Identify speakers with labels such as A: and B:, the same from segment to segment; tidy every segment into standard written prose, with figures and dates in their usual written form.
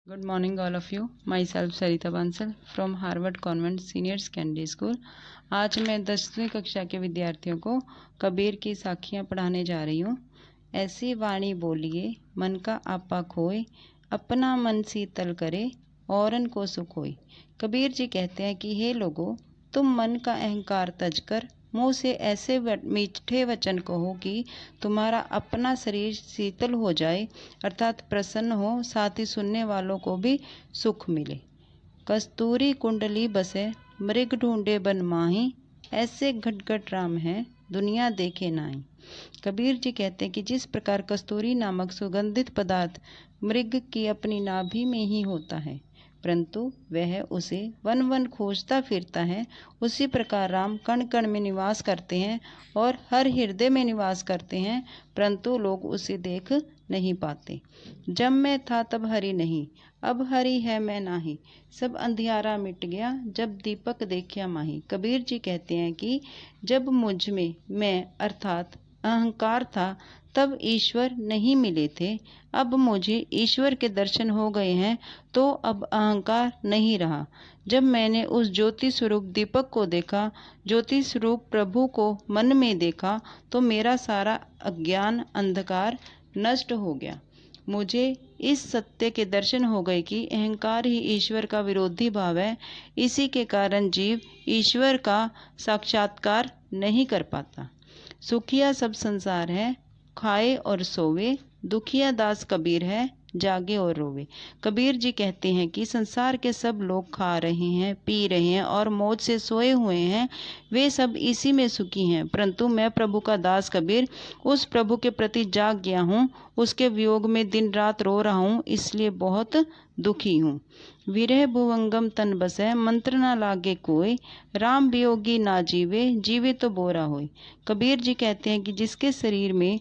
A: Good morning, all of you. Myself Sarita Bansal from Harvard Convent Senior Secondary School. आज मैं 10वीं कक्षा के विद्यार्थियों को कबीर की साखियाँ पढ़ाने जा रही हूँ। ऐसी वाणी बोलिए मन का आपा खोए, अपना मन शीतल करे औरन को सुख होए। कबीर जी कहते हैं कि हे लोगों, तुम मन का अहंकार तज कर मुँह से ऐसे मीठे वचन कहो कि तुम्हारा अपना शरीर शीतल हो जाए, अर्थात प्रसन्न हो, साथ ही सुनने वालों को भी सुख मिले। कस्तूरी कुंडली बसे मृग ढूंढे बन माही, ऐसे घटघट राम है दुनिया देखे नाई। कबीर जी कहते हैं कि जिस प्रकार कस्तूरी नामक सुगंधित पदार्थ मृग की अपनी नाभि में ही होता है, परंतु वह उसे वन वन खोजता फिरता है, उसी प्रकार राम कण कण में निवास करते हैं और हर हृदय में निवास करते हैं, परंतु लोग उसे देख नहीं पाते। जब मैं था तब हरि नहीं, अब हरि है मैं नाही, सब अंधियारा मिट गया जब दीपक देखिया माही। कबीर जी कहते हैं कि जब मुझ में मैं अर्थात अहंकार था तब ईश्वर नहीं मिले थे, अब मुझे ईश्वर के दर्शन हो गए हैं तो अब अहंकार नहीं रहा। जब मैंने उस ज्योति स्वरूप दीपक को देखा, ज्योति स्वरूप प्रभु को मन में देखा, तो मेरा सारा अज्ञान अंधकार नष्ट हो गया। मुझे इस सत्य के दर्शन हो गए कि अहंकार ही ईश्वर का विरोधी भाव है। इसी के कारण जीव ईश्वर का साक्षात्कार नहीं कर पाता। सुखिया सब संसार है, खाए और सोवे, दुखिया दास कबीर है, जागे और रोवे। कबीर जी कहते हैं कि संसार के सब लोग खा रहे हैं, पी रहे हैं और मौज से सोए हुए हैं, वे सब इसी में सुखी हैं, परंतु मैं प्रभु का दास कबीर उस प्रभु के प्रति जाग गया हूँ, उसके वियोग में दिन रात रो रहा हूँ, इसलिए बहुत दुखी हूँ। विरह भुवंगम तन बसै, मंत्र न लागे कोई, राम वियोगी ना जीवे, जीवे तो बोरा होए। कबीर जी कहते हैं कि जिसके शरीर में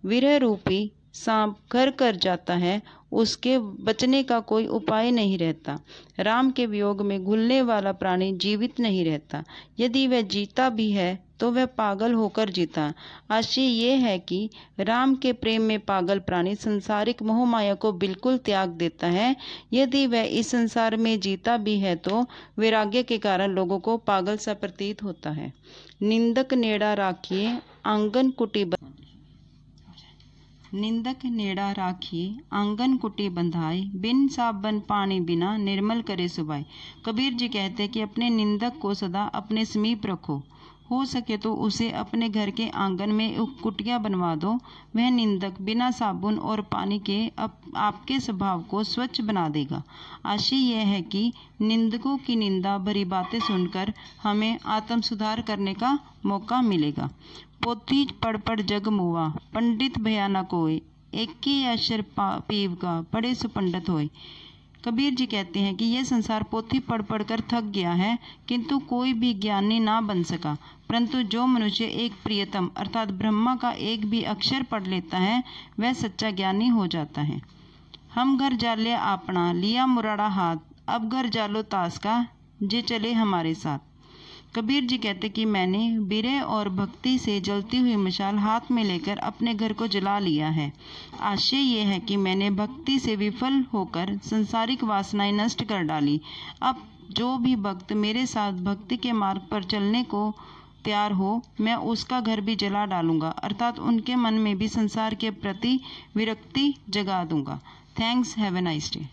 A: विरह रूपी सांप घर कर जाता है, उसके बचने का कोई उपाय नहीं रहता। राम के वियोग में घुलने वाला प्राणी जीवित नहीं रहता। यदि वह जीता भी है तो वह पागल होकर जीता। आशय ये है कि राम के प्रेम में पागल प्राणी संसारिक मोह माया को बिल्कुल त्याग देता है। यदि वह इस संसार में जीता भी है तो वैराग्य के कारण लोगों को पागल सा प्रतीत होता है। निंदक नेड़ा राखिए आंगन कुटी निंदक नेड़ा राखिए आंगन कुटी बंधाए, बिन साबन पानी बिना निर्मल करे सुबाई। कबीर जी कहते हैं कि अपने निंदक को सदा अपने समीप रखो, हो सके तो उसे अपने घर के आंगन में कुटिया बनवा दो। वह निंदक बिना साबुन और पानी के आपके स्वभाव को स्वच्छ बना देगा। आशय यह है कि निंदकों की निंदा भरी बातें सुनकर हमें आत्म सुधार करने का मौका मिलेगा। पोथी पढ़ पढ़ जग मुआ, पंडित भया न कोय, एक ही अक्षर पीव का पढ़े सो पंडित होए। कबीर जी कहते हैं कि यह संसार पोथी पढ़ पढ़ कर थक गया है, किंतु कोई भी ज्ञानी ना बन सका, परंतु जो मनुष्य एक प्रियतम अर्थात ब्रह्मा का एक भी अक्षर पढ़ लेता है, वह सच्चा ज्ञानी हो जाता है। हम घर जाले आपना लिया मुराड़ा हाथ, अब घर जालो ताश का, जे चले हमारे साथ। कबीर जी कहते कि मैंने विरह और भक्ति से जलती हुई मशाल हाथ में लेकर अपने घर को जला लिया है। आशय ये है कि मैंने भक्ति से विफल होकर संसारिक वासनाएं नष्ट कर डाली। अब जो भी भक्त मेरे साथ भक्ति के मार्ग पर चलने को तैयार हो, मैं उसका घर भी जला डालूंगा, अर्थात उनके मन में भी संसार के प्रति विरक्ति जगा दूंगा। Thanks, have a nice day.